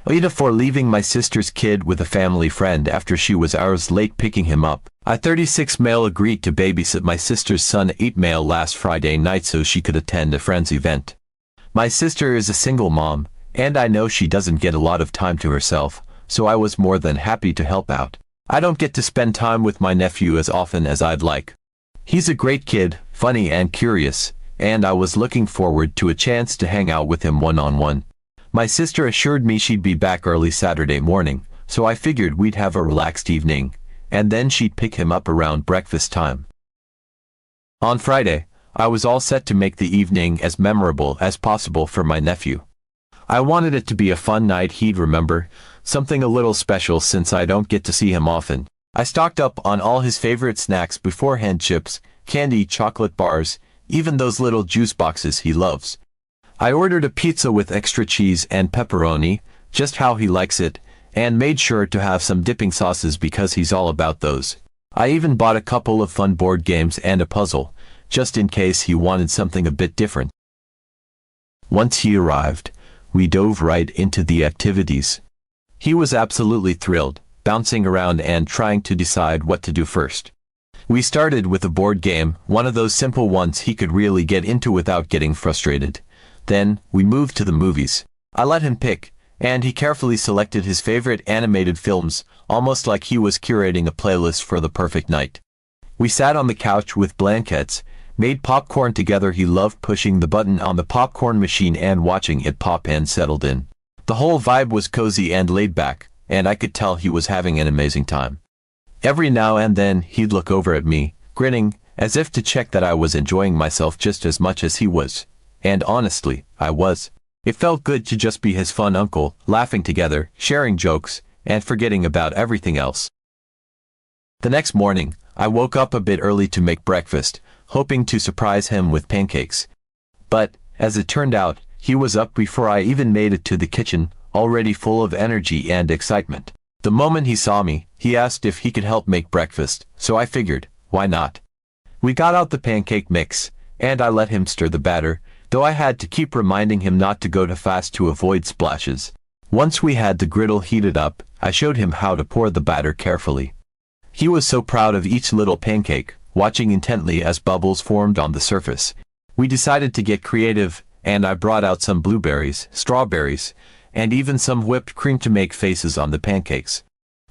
AITA for leaving my sister's kid with a family friend after she was hours late picking him up. I 36 male agreed to babysit my sister's son 8 male last Friday night so she could attend a friend's event. My sister is a single mom, and I know she doesn't get a lot of time to herself, so I was more than happy to help out. I don't get to spend time with my nephew as often as I'd like. He's a great kid, funny and curious, and I was looking forward to a chance to hang out with him one-on-one. My sister assured me she'd be back early Saturday morning, so I figured we'd have a relaxed evening, and then she'd pick him up around breakfast time. On Friday, I was all set to make the evening as memorable as possible for my nephew. I wanted it to be a fun night he'd remember, something a little special since I don't get to see him often. I stocked up on all his favorite snacks beforehand: chips, candy, chocolate bars, even those little juice boxes he loves. I ordered a pizza with extra cheese and pepperoni, just how he likes it, and made sure to have some dipping sauces because he's all about those. I even bought a couple of fun board games and a puzzle, just in case he wanted something a bit different. Once he arrived, we dove right into the activities. He was absolutely thrilled, bouncing around and trying to decide what to do first. We started with a board game, one of those simple ones he could really get into without getting frustrated. Then, we moved to the movies. I let him pick, and he carefully selected his favorite animated films, almost like he was curating a playlist for the perfect night. We sat on the couch with blankets, made popcorn together. He loved pushing the button on the popcorn machine and watching it pop, and settled in. The whole vibe was cozy and laid back, and I could tell he was having an amazing time. Every now and then, he'd look over at me, grinning, as if to check that I was enjoying myself just as much as he was. And honestly, I was. It felt good to just be his fun uncle, laughing together, sharing jokes, and forgetting about everything else. The next morning, I woke up a bit early to make breakfast, hoping to surprise him with pancakes. But, as it turned out, he was up before I even made it to the kitchen, already full of energy and excitement. The moment he saw me, he asked if he could help make breakfast, so I figured, why not? We got out the pancake mix, and I let him stir the batter, though I had to keep reminding him not to go too fast to avoid splashes. Once we had the griddle heated up, I showed him how to pour the batter carefully. He was so proud of each little pancake, watching intently as bubbles formed on the surface. We decided to get creative, and I brought out some blueberries, strawberries, and even some whipped cream to make faces on the pancakes.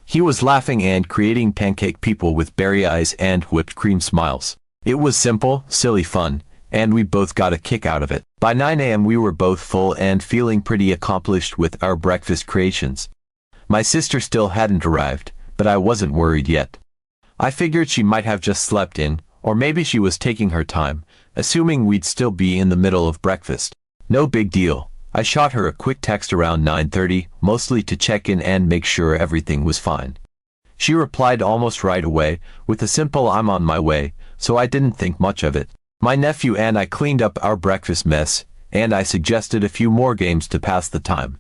He was laughing and creating pancake people with berry eyes and whipped cream smiles. It was simple, silly fun, and we both got a kick out of it. By 9 a.m. we were both full and feeling pretty accomplished with our breakfast creations. My sister still hadn't arrived, but I wasn't worried yet. I figured she might have just slept in, or maybe she was taking her time, assuming we'd still be in the middle of breakfast. No big deal. I shot her a quick text around 9:30, mostly to check in and make sure everything was fine. She replied almost right away, with a simple "I'm on my way," so I didn't think much of it. My nephew and I cleaned up our breakfast mess, and I suggested a few more games to pass the time.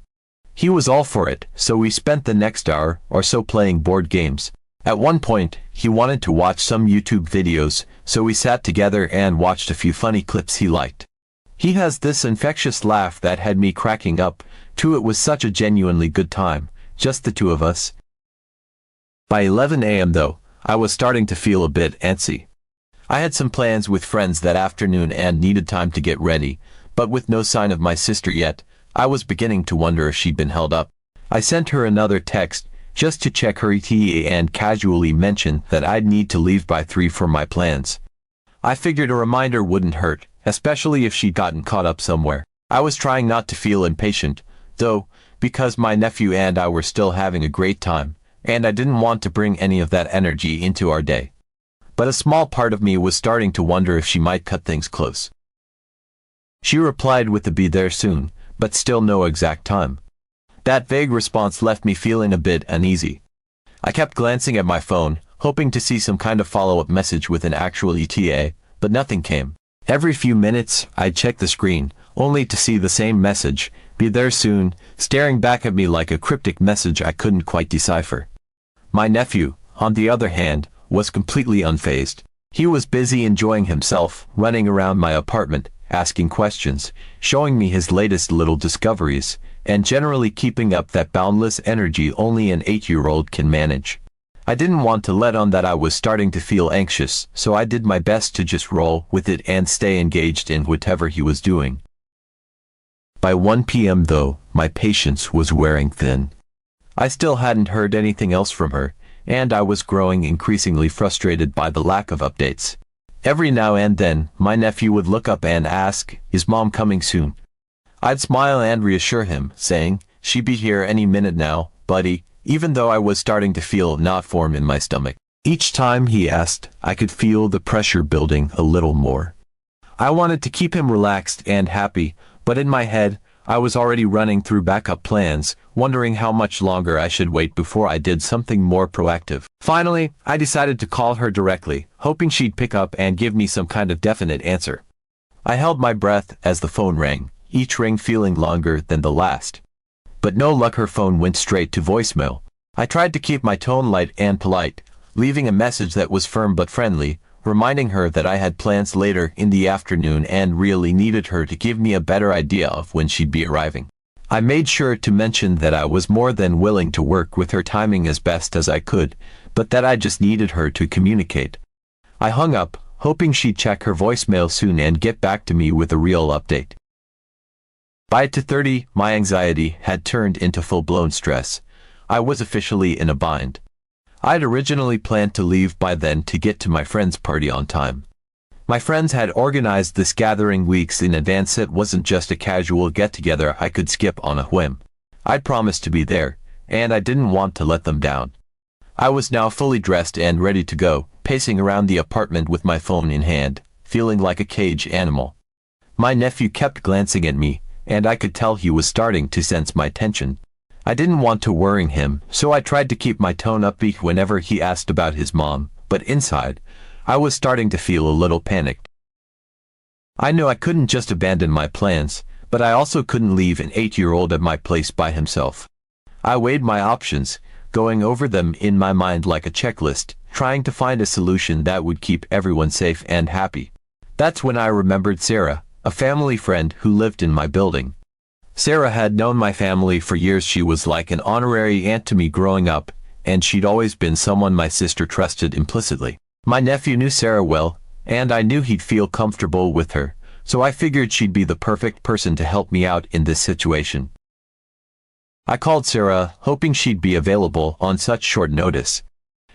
He was all for it, so we spent the next hour or so playing board games. At one point, he wanted to watch some YouTube videos, so we sat together and watched a few funny clips he liked. He has this infectious laugh that had me cracking up, too. It was such a genuinely good time, just the two of us. By 11 a.m. though, I was starting to feel a bit antsy. I had some plans with friends that afternoon and needed time to get ready, but with no sign of my sister yet, I was beginning to wonder if she'd been held up. I sent her another text, just to check her ETA, and casually mention that I'd need to leave by 3 for my plans. I figured a reminder wouldn't hurt, especially if she'd gotten caught up somewhere. I was trying not to feel impatient, though, because my nephew and I were still having a great time, and I didn't want to bring any of that energy into our day. But a small part of me was starting to wonder if she might cut things close. She replied with a "be there soon," but still no exact time. That vague response left me feeling a bit uneasy. I kept glancing at my phone, hoping to see some kind of follow-up message with an actual ETA, but nothing came. Every few minutes, I'd check the screen, only to see the same message, "be there soon," staring back at me like a cryptic message I couldn't quite decipher. My nephew, on the other hand, was completely unfazed. He was busy enjoying himself, running around my apartment, asking questions, showing me his latest little discoveries, and generally keeping up that boundless energy only an 8-year-old can manage. I didn't want to let on that I was starting to feel anxious, so I did my best to just roll with it and stay engaged in whatever he was doing. By 1 p.m. though, my patience was wearing thin. I still hadn't heard anything else from her, and I was growing increasingly frustrated by the lack of updates. Every now and then, my nephew would look up and ask, "Is Mom coming soon?" I'd smile and reassure him, saying, "She'd be here any minute now, buddy," even though I was starting to feel a knot form in my stomach. Each time he asked, I could feel the pressure building a little more. I wanted to keep him relaxed and happy, but in my head, I was already running through backup plans, wondering how much longer I should wait before I did something more proactive. Finally, I decided to call her directly, hoping she'd pick up and give me some kind of definite answer. I held my breath as the phone rang, each ring feeling longer than the last. But no luck, her phone went straight to voicemail. I tried to keep my tone light and polite, leaving a message that was firm but friendly, reminding her that I had plans later in the afternoon and really needed her to give me a better idea of when she'd be arriving. I made sure to mention that I was more than willing to work with her timing as best as I could, but that I just needed her to communicate. I hung up, hoping she'd check her voicemail soon and get back to me with a real update. By 2:30, my anxiety had turned into full-blown stress. I was officially in a bind. I'd originally planned to leave by then to get to my friend's party on time. My friends had organized this gathering weeks in advance. It wasn't just a casual get-together I could skip on a whim. I'd promised to be there, and I didn't want to let them down. I was now fully dressed and ready to go, pacing around the apartment with my phone in hand, feeling like a caged animal. My nephew kept glancing at me, and I could tell he was starting to sense my tension. I didn't want to worry him, so I tried to keep my tone upbeat whenever he asked about his mom, but inside, I was starting to feel a little panicked. I knew I couldn't just abandon my plans, but I also couldn't leave an 8-year-old at my place by himself. I weighed my options, going over them in my mind like a checklist, trying to find a solution that would keep everyone safe and happy. That's when I remembered Sarah, a family friend who lived in my building. Sarah had known my family for years. She was like an honorary aunt to me growing up, and she'd always been someone my sister trusted implicitly. My nephew knew Sarah well, and I knew he'd feel comfortable with her, so I figured she'd be the perfect person to help me out in this situation. I called Sarah, hoping she'd be available on such short notice.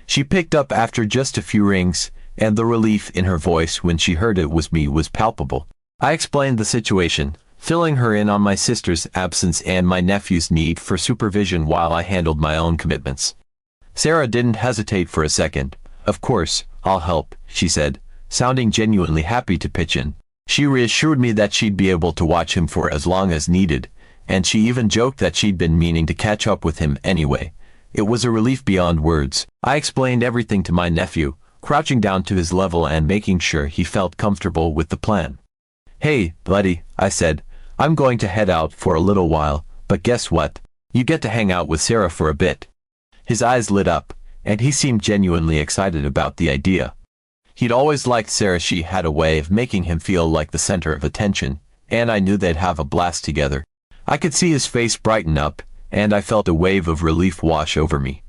She picked up after just a few rings, and the relief in her voice when she heard it was me was palpable. I explained the situation, filling her in on my sister's absence and my nephew's need for supervision while I handled my own commitments. Sarah didn't hesitate for a second. "Of course, I'll help," she said, sounding genuinely happy to pitch in. She reassured me that she'd be able to watch him for as long as needed, and she even joked that she'd been meaning to catch up with him anyway. It was a relief beyond words. I explained everything to my nephew, crouching down to his level and making sure he felt comfortable with the plan. "Hey, buddy," I said, "I'm going to head out for a little while, but guess what? You get to hang out with Sarah for a bit." His eyes lit up, and he seemed genuinely excited about the idea. He'd always liked Sarah. She had a way of making him feel like the center of attention, and I knew they'd have a blast together. I could see his face brighten up, and I felt a wave of relief wash over me.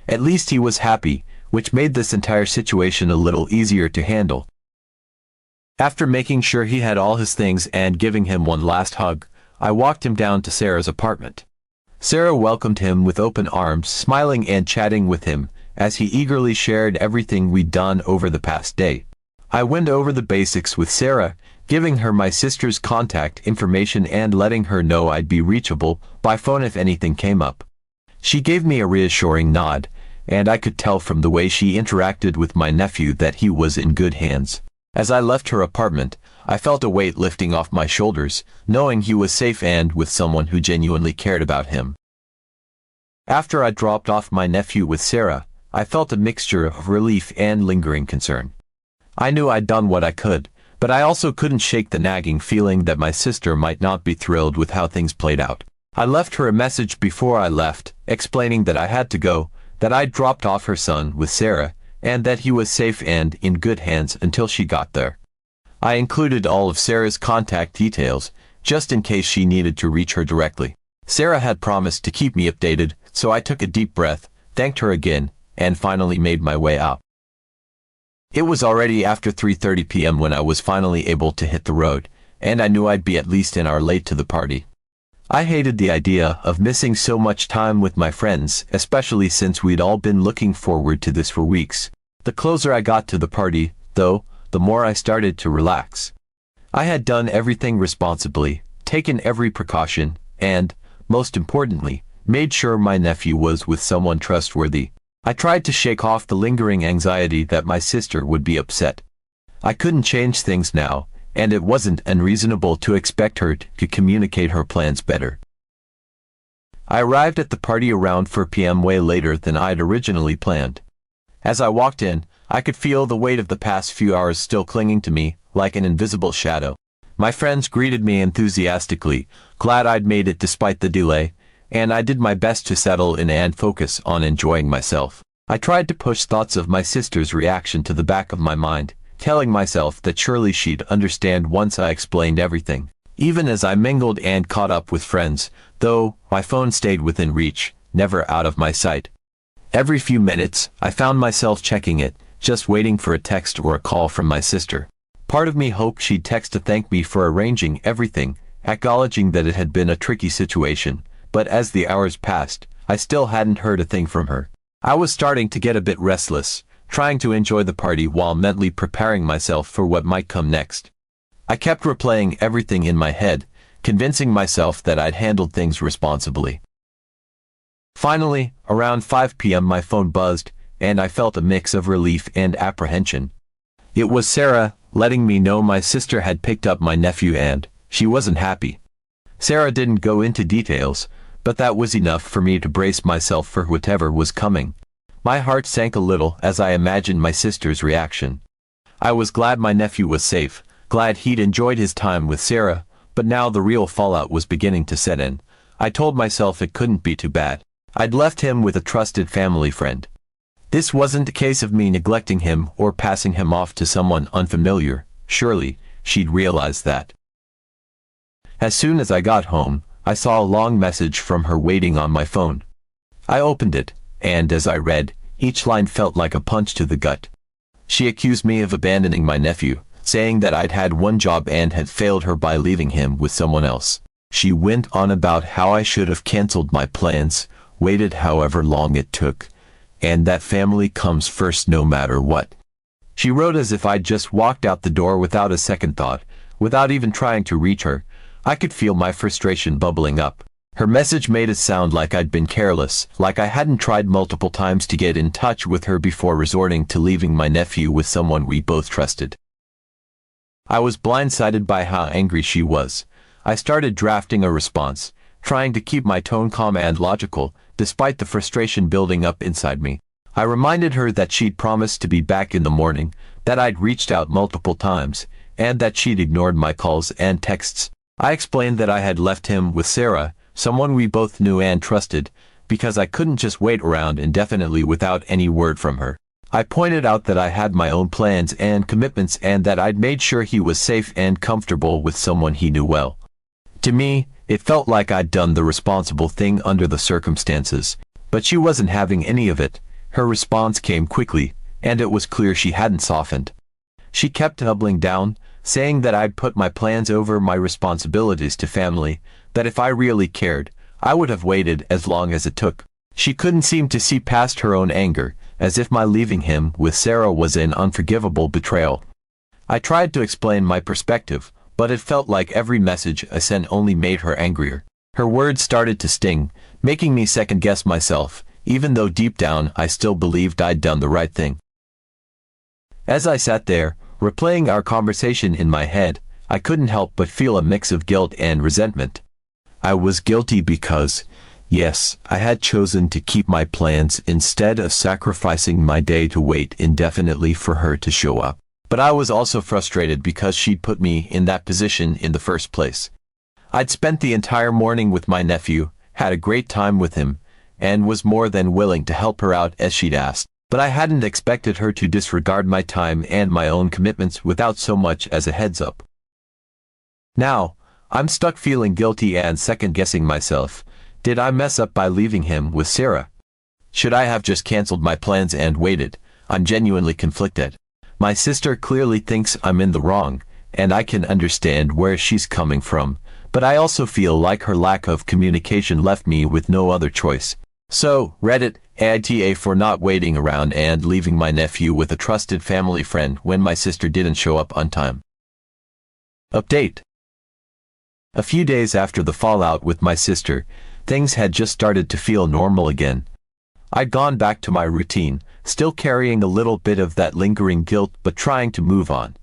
At least he was happy, which made this entire situation a little easier to handle. After making sure he had all his things and giving him one last hug, I walked him down to Sarah's apartment. Sarah welcomed him with open arms, smiling and chatting with him, as he eagerly shared everything we'd done over the past day. I went over the basics with Sarah, giving her my sister's contact information and letting her know I'd be reachable by phone if anything came up. She gave me a reassuring nod, and I could tell from the way she interacted with my nephew that he was in good hands. As I left her apartment, I felt a weight lifting off my shoulders, knowing he was safe and with someone who genuinely cared about him. After I dropped off my nephew with Sarah, I felt a mixture of relief and lingering concern. I knew I'd done what I could, but I also couldn't shake the nagging feeling that my sister might not be thrilled with how things played out. I left her a message before I left, explaining that I had to go, that I'd dropped off her son with Sarah, and that he was safe and in good hands until she got there. I included all of Sarah's contact details, just in case she needed to reach her directly. Sarah had promised to keep me updated, so I took a deep breath, thanked her again, and finally made my way out. It was already after 3:30 p.m. when I was finally able to hit the road, and I knew I'd be at least an hour late to the party. I hated the idea of missing so much time with my friends, especially since we'd all been looking forward to this for weeks. The closer I got to the party, though, the more I started to relax. I had done everything responsibly, taken every precaution, and, most importantly, made sure my nephew was with someone trustworthy. I tried to shake off the lingering anxiety that my sister would be upset. I couldn't change things now, and it wasn't unreasonable to expect her to communicate her plans better. I arrived at the party around 4 p.m. way later than I'd originally planned. As I walked in, I could feel the weight of the past few hours still clinging to me, like an invisible shadow. My friends greeted me enthusiastically, glad I'd made it despite the delay, and I did my best to settle in and focus on enjoying myself. I tried to push thoughts of my sister's reaction to the back of my mind, telling myself that surely she'd understand once I explained everything. Even as I mingled and caught up with friends, though, my phone stayed within reach, never out of my sight. Every few minutes, I found myself checking it, just waiting for a text or a call from my sister. Part of me hoped she'd text to thank me for arranging everything, acknowledging that it had been a tricky situation, but as the hours passed, I still hadn't heard a thing from her. I was starting to get a bit restless, trying to enjoy the party while mentally preparing myself for what might come next. I kept replaying everything in my head, convincing myself that I'd handled things responsibly. Finally, around 5 p.m. my phone buzzed, and I felt a mix of relief and apprehension. It was Sarah, letting me know my sister had picked up my nephew and she wasn't happy. Sarah didn't go into details, but that was enough for me to brace myself for whatever was coming. My heart sank a little as I imagined my sister's reaction. I was glad my nephew was safe, glad he'd enjoyed his time with Sarah, but now the real fallout was beginning to set in. I told myself it couldn't be too bad. I'd left him with a trusted family friend. This wasn't a case of me neglecting him or passing him off to someone unfamiliar. Surely, she'd realize that. As soon as I got home, I saw a long message from her waiting on my phone. I opened it, and as I read, each line felt like a punch to the gut. She accused me of abandoning my nephew, saying that I'd had one job and had failed her by leaving him with someone else. She went on about how I should have canceled my plans, waited however long it took, and that family comes first no matter what. She wrote as if I'd just walked out the door without a second thought, without even trying to reach her. I could feel my frustration bubbling up. Her message made it sound like I'd been careless, like I hadn't tried multiple times to get in touch with her before resorting to leaving my nephew with someone we both trusted. I was blindsided by how angry she was. I started drafting a response, trying to keep my tone calm and logical, despite the frustration building up inside me. I reminded her that she'd promised to be back in the morning, that I'd reached out multiple times, and that she'd ignored my calls and texts. I explained that I had left him with Sarah, someone we both knew and trusted, because I couldn't just wait around indefinitely without any word from her. I pointed out that I had my own plans and commitments and that I'd made sure he was safe and comfortable with someone he knew well. To me, it felt like I'd done the responsible thing under the circumstances, but she wasn't having any of it. Her response came quickly, and it was clear she hadn't softened. She kept doubling down, saying that I'd put my plans over my responsibilities to family, that if I really cared, I would have waited as long as it took. She couldn't seem to see past her own anger, as if my leaving him with Sarah was an unforgivable betrayal. I tried to explain my perspective, but it felt like every message I sent only made her angrier. Her words started to sting, making me second-guess myself, even though deep down I still believed I'd done the right thing. As I sat there, replaying our conversation in my head, I couldn't help but feel a mix of guilt and resentment. I was guilty because, yes, I had chosen to keep my plans instead of sacrificing my day to wait indefinitely for her to show up. But I was also frustrated because she'd put me in that position in the first place. I'd spent the entire morning with my nephew, had a great time with him, and was more than willing to help her out as she'd asked. But I hadn't expected her to disregard my time and my own commitments without so much as a heads up. Now, I'm stuck feeling guilty and second-guessing myself, Did I mess up by leaving him with Sarah? Should I have just canceled my plans and waited? I'm genuinely conflicted. My sister clearly thinks I'm in the wrong, and I can understand where she's coming from, but I also feel like her lack of communication left me with no other choice. So, Reddit, AITA for not waiting around and leaving my nephew with a trusted family friend when my sister didn't show up on time. Update. A few days after the fallout with my sister, things had just started to feel normal again. I'd gone back to my routine, still carrying a little bit of that lingering guilt but trying to move on.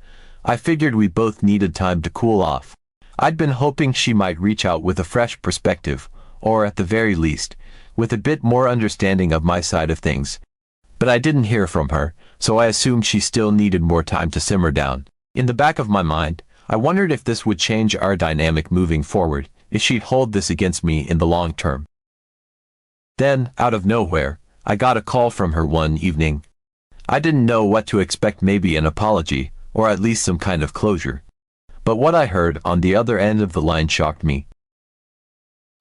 I figured we both needed time to cool off. I'd been hoping she might reach out with a fresh perspective, or at the very least, with a bit more understanding of my side of things. But I didn't hear from her, so I assumed she still needed more time to simmer down. In the back of my mind, I wondered if this would change our dynamic moving forward, if she'd hold this against me in the long term. Then, out of nowhere, I got a call from her one evening. I didn't know what to expect, maybe an apology, or at least some kind of closure. But what I heard on the other end of the line shocked me.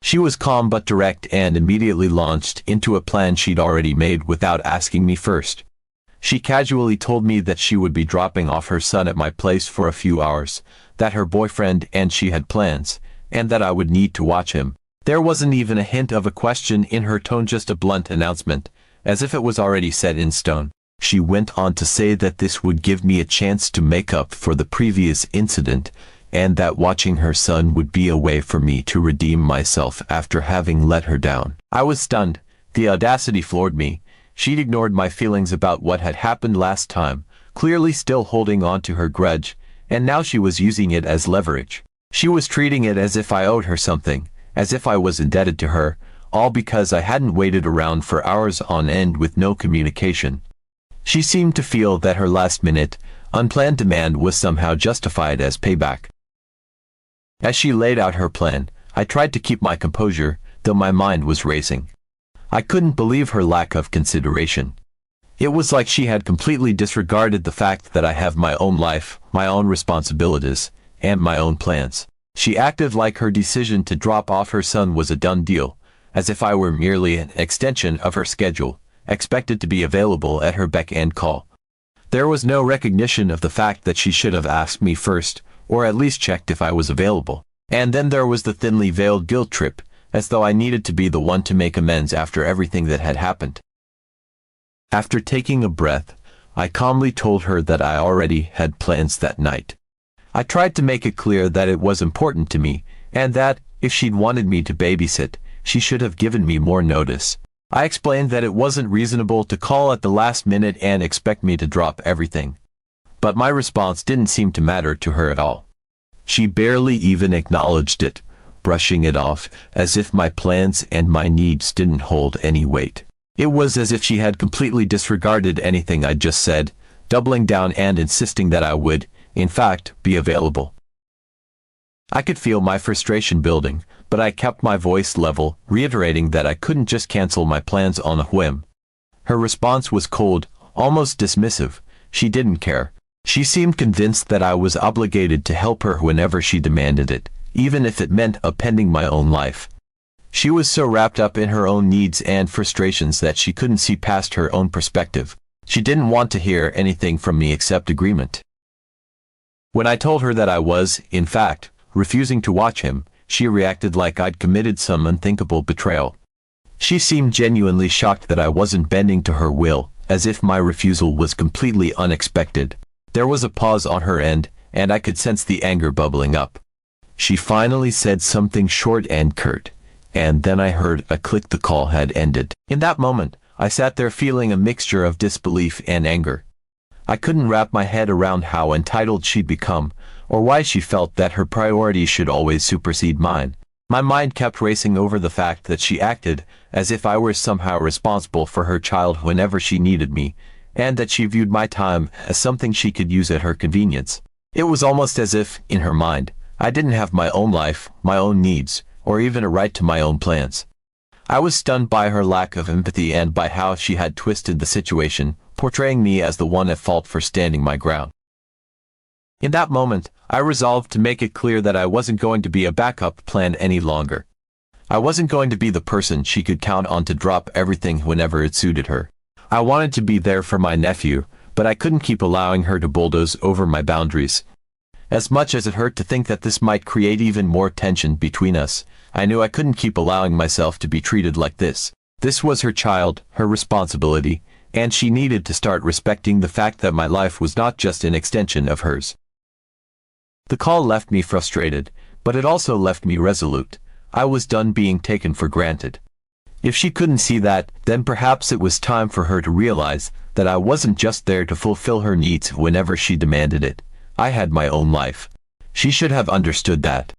She was calm but direct and immediately launched into a plan she'd already made without asking me first. She casually told me that she would be dropping off her son at my place for a few hours, that her boyfriend and she had plans, and that I would need to watch him. There wasn't even a hint of a question in her tone, just a blunt announcement, as if it was already set in stone. She went on to say that this would give me a chance to make up for the previous incident, and that watching her son would be a way for me to redeem myself after having let her down. I was stunned. The audacity floored me. She'd ignored my feelings about what had happened last time, clearly still holding on to her grudge, and now she was using it as leverage. She was treating it as if I owed her something, as if I was indebted to her, all because I hadn't waited around for hours on end with no communication. She seemed to feel that her last-minute, unplanned demand was somehow justified as payback. As she laid out her plan, I tried to keep my composure, though my mind was racing. I couldn't believe her lack of consideration. It was like she had completely disregarded the fact that I have my own life, my own responsibilities, and my own plans. She acted like her decision to drop off her son was a done deal, as if I were merely an extension of her schedule, expected to be available at her beck and call. There was no recognition of the fact that she should have asked me first, or at least checked if I was available. And then there was the thinly veiled guilt trip, as though I needed to be the one to make amends after everything that had happened. After taking a breath, I calmly told her that I already had plans that night. I tried to make it clear that it was important to me, and that, if she'd wanted me to babysit, she should have given me more notice. I explained that it wasn't reasonable to call at the last minute and expect me to drop everything. But my response didn't seem to matter to her at all. She barely even acknowledged it, brushing it off, as if my plans and my needs didn't hold any weight. It was as if she had completely disregarded anything I'd just said, doubling down and insisting that I would, in fact, be available. I could feel my frustration building, but I kept my voice level, reiterating that I couldn't just cancel my plans on a whim. Her response was cold, almost dismissive. She didn't care. She seemed convinced that I was obligated to help her whenever she demanded it, even if it meant upending my own life. She was so wrapped up in her own needs and frustrations that she couldn't see past her own perspective. She didn't want to hear anything from me except agreement. When I told her that I was, in fact, refusing to watch him, she reacted like I'd committed some unthinkable betrayal. She seemed genuinely shocked that I wasn't bending to her will, as if my refusal was completely unexpected. There was a pause on her end, and I could sense the anger bubbling up. She finally said something short and curt, and then I heard a click. The call had ended. In that moment, I sat there feeling a mixture of disbelief and anger. I couldn't wrap my head around how entitled she'd become, or why she felt that her priorities should always supersede mine. My mind kept racing over the fact that she acted as if I were somehow responsible for her child whenever she needed me, and that she viewed my time as something she could use at her convenience. It was almost as if, in her mind, I didn't have my own life, my own needs, or even a right to my own plans. I was stunned by her lack of empathy and by how she had twisted the situation, portraying me as the one at fault for standing my ground. In that moment, I resolved to make it clear that I wasn't going to be a backup plan any longer. I wasn't going to be the person she could count on to drop everything whenever it suited her. I wanted to be there for my nephew, but I couldn't keep allowing her to bulldoze over my boundaries. As much as it hurt to think that this might create even more tension between us, I knew I couldn't keep allowing myself to be treated like this. This was her child, her responsibility, and she needed to start respecting the fact that my life was not just an extension of hers. The call left me frustrated, but it also left me resolute. I was done being taken for granted. If she couldn't see that, then perhaps it was time for her to realize that I wasn't just there to fulfill her needs whenever she demanded it. I had my own life. She should have understood that.